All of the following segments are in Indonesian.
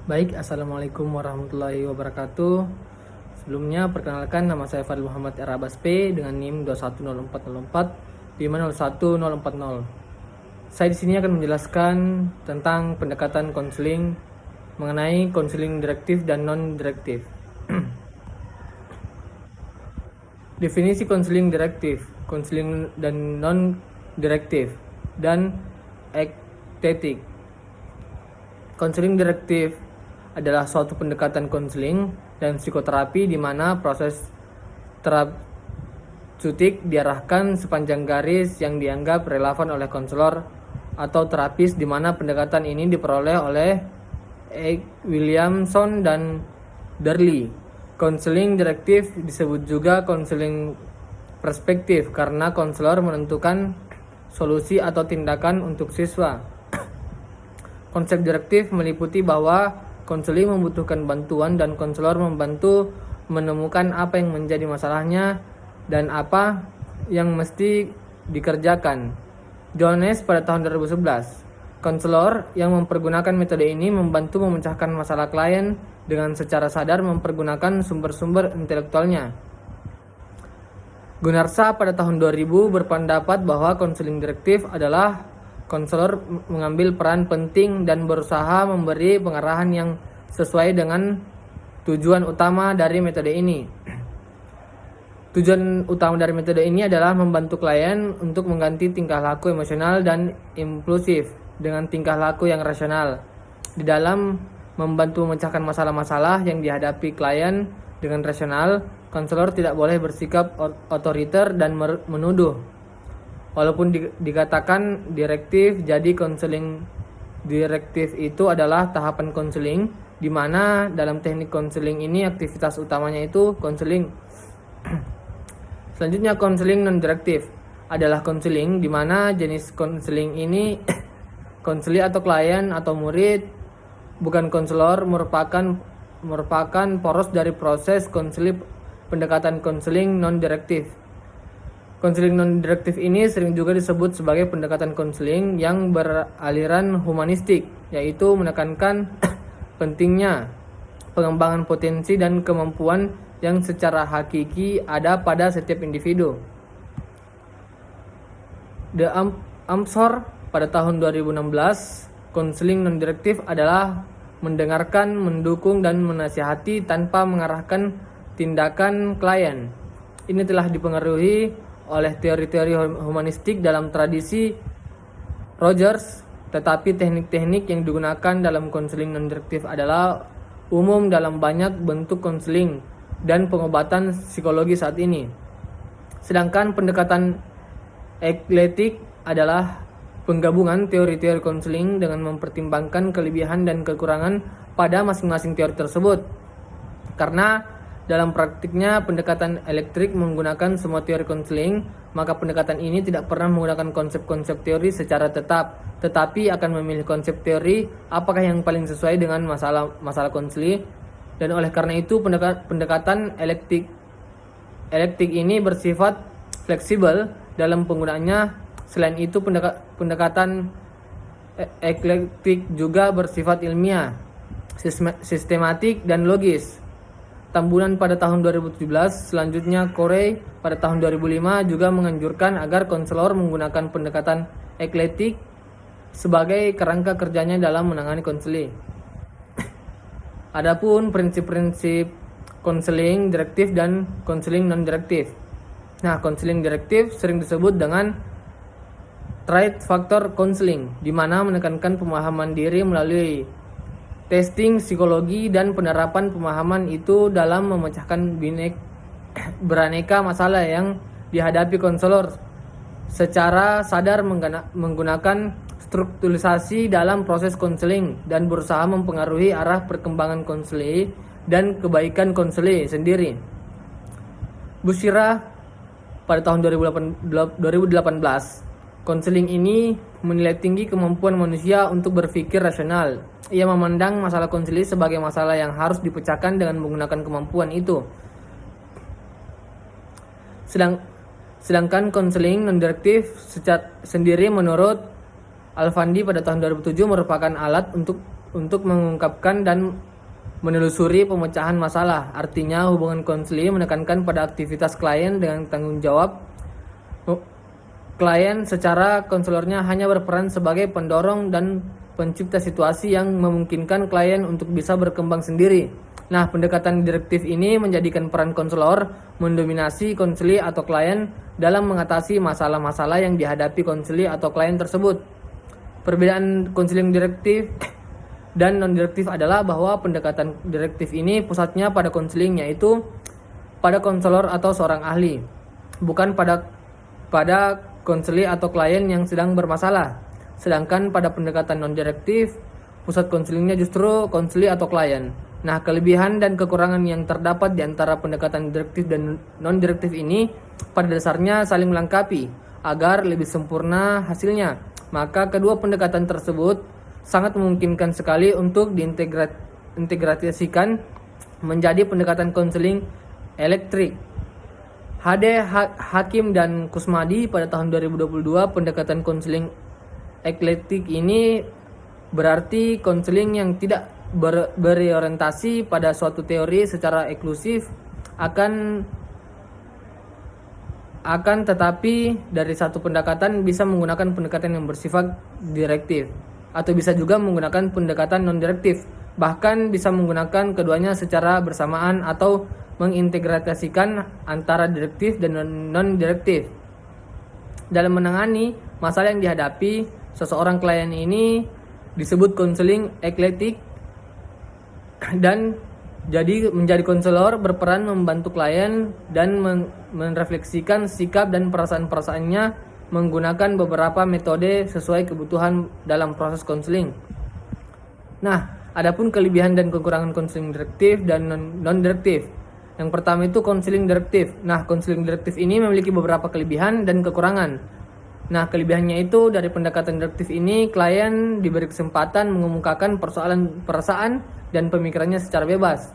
Baik, Assalamualaikum warahmatullahi wabarakatuh. Sebelumnya, perkenalkan nama saya Fadil Muhammad R. Abbas P dengan NIM 210404 5014040. Saya di sini akan menjelaskan tentang pendekatan konseling mengenai konseling direktif dan non-direktif. Definisi konseling direktif, konseling dan non-direktif, dan ektetik. Konseling direktif adalah suatu pendekatan konseling dan psikoterapi di mana proses terapeutik diarahkan sepanjang garis yang dianggap relevan oleh konselor atau terapis, di mana pendekatan ini diperoleh oleh Williamson dan Darley. Konseling direktif disebut juga konseling perspektif karena konselor menentukan solusi atau tindakan untuk siswa. Konsep direktif meliputi bahwa konseling membutuhkan bantuan dan konselor membantu menemukan apa yang menjadi masalahnya dan apa yang mesti dikerjakan. Jones pada tahun 2011. Konselor yang mempergunakan metode ini membantu memecahkan masalah klien dengan secara sadar mempergunakan sumber-sumber intelektualnya. Gunarsa pada tahun 2000 berpendapat bahwa konseling direktif adalah konselor mengambil peran penting dan berusaha memberi pengarahan yang sesuai dengan tujuan utama dari metode ini. Tujuan utama dari metode ini adalah membantu klien untuk mengganti tingkah laku emosional dan impulsif dengan tingkah laku yang rasional. Di dalam membantu memecahkan masalah-masalah yang dihadapi klien dengan rasional, konselor tidak boleh bersikap otoriter dan menuduh. Walaupun dikatakan direktif, jadi konseling direktif itu adalah tahapan konseling, di mana dalam teknik konseling ini aktivitas utamanya itu konseling. Selanjutnya, konseling non-direktif adalah konseling di mana jenis konseling ini konseli atau klien atau murid, bukan konselor, merupakan poros dari proses konseling pendekatan konseling non-direktif. Konseling non-direktif ini sering juga disebut sebagai pendekatan konseling yang beraliran humanistik, yaitu menekankan pentingnya pengembangan potensi dan kemampuan yang secara hakiki ada pada setiap individu. The Amsor pada tahun 2016, konseling non-direktif adalah mendengarkan, mendukung, dan menasihati tanpa mengarahkan tindakan klien. Ini telah dipengaruhi oleh teori-teori humanistik dalam tradisi Rogers, tetapi teknik-teknik yang digunakan dalam konseling non-direktif adalah umum dalam banyak bentuk konseling dan pengobatan psikologi saat ini. Sedangkan pendekatan ekletik adalah penggabungan teori-teori konseling dengan mempertimbangkan kelebihan dan kekurangan pada masing-masing teori tersebut. Karena dalam praktiknya pendekatan elektrik menggunakan semua teori konseling, maka pendekatan ini tidak pernah menggunakan konsep-konsep teori secara tetap, tetapi akan memilih konsep teori apakah yang paling sesuai dengan masalah konseling. Dan oleh karena itu pendekatan elektrik ini bersifat fleksibel dalam penggunaannya. Selain itu, pendekatan eklektik juga bersifat ilmiah, sistematik, dan logis. Tambunan pada tahun 2017, selanjutnya Corey pada tahun 2005 juga menganjurkan agar konselor menggunakan pendekatan eklektik sebagai kerangka kerjanya dalam menangani konseling. Adapun prinsip-prinsip konseling direktif dan konseling non-direktif. Nah, konseling direktif sering disebut dengan Trait faktor konseling, di mana menekankan pemahaman diri melalui testing psikologi dan penerapan pemahaman itu dalam memecahkan beraneka masalah yang dihadapi konselor secara sadar menggunakan strukturalisasi dalam proses konseling dan berusaha mempengaruhi arah perkembangan konseling dan kebaikan konseling sendiri. Bushira pada tahun 2018, konseling ini menilai tinggi kemampuan manusia untuk berpikir rasional. Ia memandang masalah konseling sebagai masalah yang harus dipecahkan dengan menggunakan kemampuan itu. Sedangkan konseling non-direktif sendiri menurut Alfandi pada tahun 2007 merupakan alat untuk untuk mengungkapkan dan menelusuri pemecahan masalah. Artinya hubungan konseling menekankan pada aktivitas klien dengan tanggung jawab klien, secara konselornya hanya berperan sebagai pendorong dan pencipta situasi yang memungkinkan klien untuk bisa berkembang sendiri. Nah, pendekatan direktif ini menjadikan peran konselor mendominasi konseli atau klien dalam mengatasi masalah-masalah yang dihadapi konseli atau klien tersebut. Perbedaan konseling direktif dan non-direktif adalah bahwa pendekatan direktif ini pusatnya pada konseling, yaitu pada konselor atau seorang ahli, bukan pada konseli atau klien yang sedang bermasalah. Sedangkan pada pendekatan non-direktif, pusat konselingnya justru konseli atau klien. Nah, kelebihan dan kekurangan yang terdapat di antara pendekatan direktif dan non-direktif ini pada dasarnya saling melengkapi agar lebih sempurna hasilnya. Maka kedua pendekatan tersebut sangat memungkinkan sekali untuk diintegrasikan menjadi pendekatan konseling elektrik. HD Hakim dan Kusmadi pada tahun 2022, pendekatan konseling eklektik ini berarti konseling yang tidak berorientasi pada suatu teori secara eksklusif akan tetapi dari satu pendekatan bisa menggunakan pendekatan yang bersifat direktif, atau bisa juga menggunakan pendekatan non-direktif, bahkan bisa menggunakan keduanya secara bersamaan atau mengintegrasikan antara direktif dan non-direktif. Dalam menangani masalah yang dihadapi seseorang klien ini disebut konseling eklektik, dan jadi menjadi konselor berperan membantu klien dan merefleksikan sikap dan perasaan-perasaannya menggunakan beberapa metode sesuai kebutuhan dalam proses konseling. Nah, adapun kelebihan dan kekurangan konseling direktif dan non-direktif. Yang pertama itu konseling direktif. Nah, konseling direktif ini memiliki beberapa kelebihan dan kekurangan. Nah, kelebihannya itu dari pendekatan direktif ini klien diberi kesempatan mengemukakan perasaan dan pemikirannya secara bebas.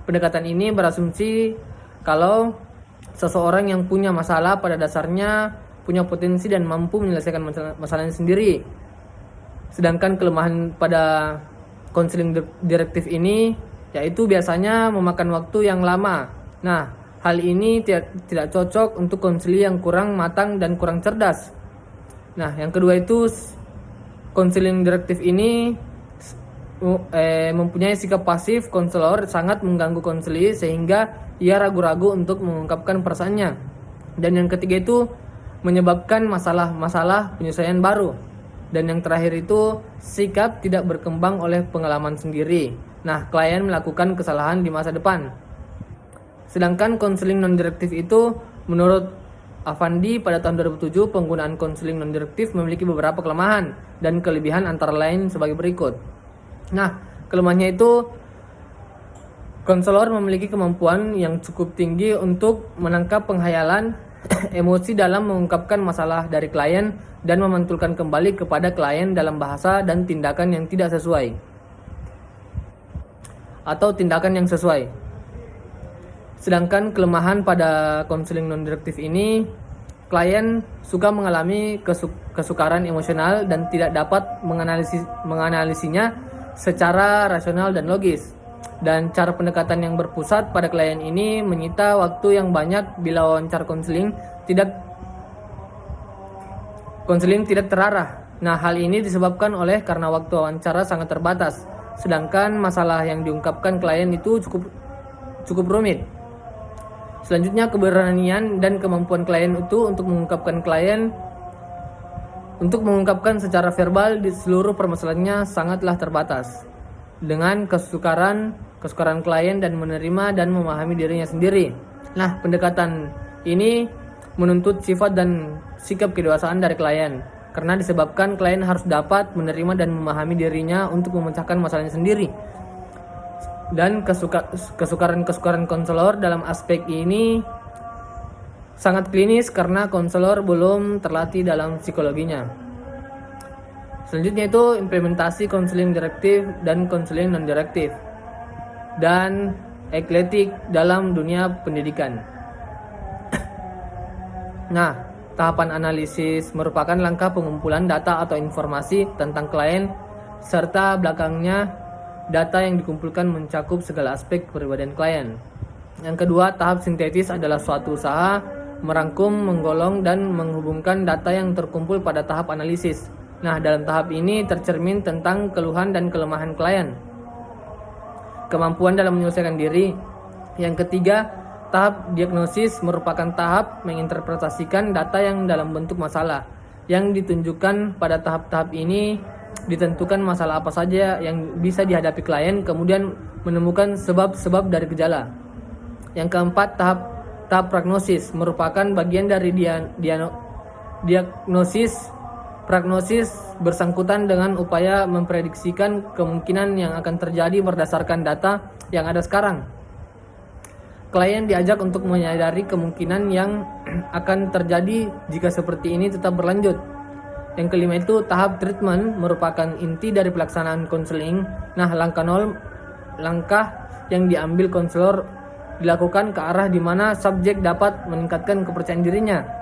Pendekatan ini berasumsi kalau seseorang yang punya masalah pada dasarnya punya potensi dan mampu menyelesaikan masalahnya sendiri. Sedangkan kelemahan pada konseling direktif ini yaitu biasanya memakan waktu yang lama. Nah, hal ini tidak cocok untuk konseli yang kurang matang dan kurang cerdas. Nah, yang kedua itu konseling direktif ini mempunyai sikap pasif. Konselor sangat mengganggu konseli sehingga ia ragu-ragu untuk mengungkapkan perasaannya. Dan yang ketiga itu menyebabkan masalah-masalah penyesuaian baru. Dan yang terakhir itu sikap tidak berkembang oleh pengalaman sendiri. Nah, klien melakukan kesalahan di masa depan. Sedangkan konseling non-direktif itu menurut Avandi pada tahun 2007, penggunaan konseling non-direktif memiliki beberapa kelemahan dan kelebihan antara lain sebagai berikut. Nah, kelemahannya itu konselor memiliki kemampuan yang cukup tinggi untuk menangkap penghayalan emosi dalam mengungkapkan masalah dari klien dan memantulkan kembali kepada klien dalam bahasa dan tindakan yang tidak sesuai atau tindakan yang sesuai. Sedangkan kelemahan pada konseling non-direktif ini, klien suka mengalami kesukaran emosional dan tidak dapat menganalisinya secara rasional dan logis. Dan cara pendekatan yang berpusat pada klien ini menyita waktu yang banyak bila wawancara konseling tidak terarah. Nah, hal ini disebabkan karena waktu wawancara sangat terbatas. Sedangkan masalah yang diungkapkan klien itu cukup rumit. Selanjutnya, keberanian dan kemampuan klien itu untuk mengungkapkan secara verbal di seluruh permasalahannya sangatlah terbatas. Dengan kesukaran klien dan menerima dan memahami dirinya sendiri. Nah, pendekatan ini menuntut sifat dan sikap kedewasaan dari klien, karena disebabkan klien harus dapat menerima dan memahami dirinya untuk memecahkan masalahnya sendiri. Dan kesukaran konselor dalam aspek ini sangat klinis karena konselor belum terlatih dalam psikologinya. Selanjutnya itu implementasi konseling direktif dan konseling non-direktif dan eklektik dalam dunia pendidikan. Nah, tahapan analisis merupakan langkah pengumpulan data atau informasi tentang klien serta belakangnya data yang dikumpulkan mencakup segala aspek kepribadian klien. Yang kedua, tahap sintetis adalah suatu usaha merangkum, menggolong, dan menghubungkan data yang terkumpul pada tahap analisis. Nah, dalam tahap ini tercermin tentang keluhan dan kelemahan klien, kemampuan dalam menyelesaikan diri. Yang ketiga, tahap diagnosis merupakan tahap menginterpretasikan data yang dalam bentuk masalah. Yang ditunjukkan pada tahap-tahap ini ditentukan masalah apa saja yang bisa dihadapi klien, kemudian menemukan sebab-sebab dari gejala. Yang keempat, tahap prognosis merupakan bagian dari diagnosis. Prognosis bersangkutan dengan upaya memprediksikan kemungkinan yang akan terjadi berdasarkan data yang ada sekarang. Klien diajak untuk menyadari kemungkinan yang akan terjadi jika seperti ini tetap berlanjut. Yang kelima itu tahap treatment merupakan inti dari pelaksanaan konseling. Nah, langkah yang diambil konselor dilakukan ke arah di mana subjek dapat meningkatkan kepercayaan dirinya.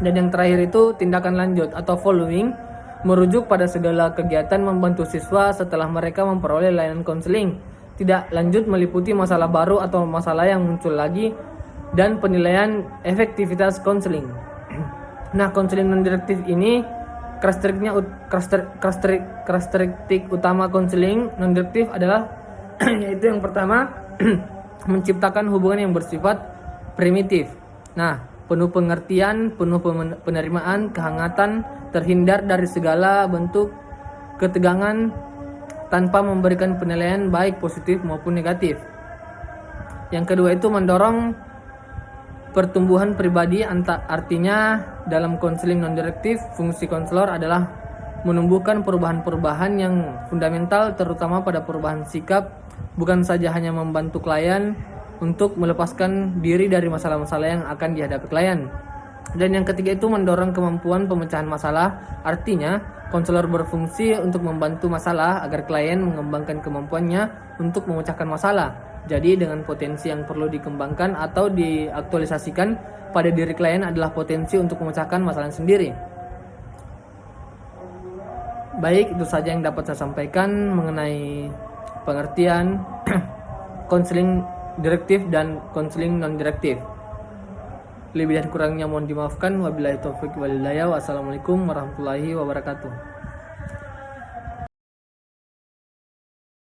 Dan yang terakhir itu tindakan lanjut atau following, merujuk pada segala kegiatan membantu siswa setelah mereka memperoleh layanan konseling. Tidak lanjut meliputi masalah baru atau masalah yang muncul lagi, dan penilaian efektivitas konseling. Nah, konseling non direktif ini karakteristik utama konseling non direktif adalah yaitu yang pertama menciptakan hubungan yang bersifat primitif. Nah, penuh pengertian, penuh penerimaan, kehangatan, terhindar dari segala bentuk ketegangan tanpa memberikan penilaian baik positif maupun negatif. Yang kedua itu mendorong pertumbuhan pribadi, artinya dalam konseling non direktif fungsi konselor adalah menumbuhkan perubahan-perubahan yang fundamental, terutama pada perubahan sikap, bukan saja hanya membantu klien untuk melepaskan diri dari masalah-masalah yang akan dihadapi klien. Dan yang ketiga itu mendorong kemampuan pemecahan masalah, artinya konselor berfungsi untuk membantu masalah agar klien mengembangkan kemampuannya untuk memecahkan masalah. Jadi dengan potensi yang perlu dikembangkan atau diaktualisasikan pada diri klien adalah potensi untuk memecahkan masalah sendiri. Baik, itu saja yang dapat saya sampaikan mengenai pengertian konseling direktif dan konseling non direktif. Lebih dan kurangnya mohon dimaafkan. Wabillahi taufiq wal hidayah. Wassalamualaikum warahmatullahi wabarakatuh.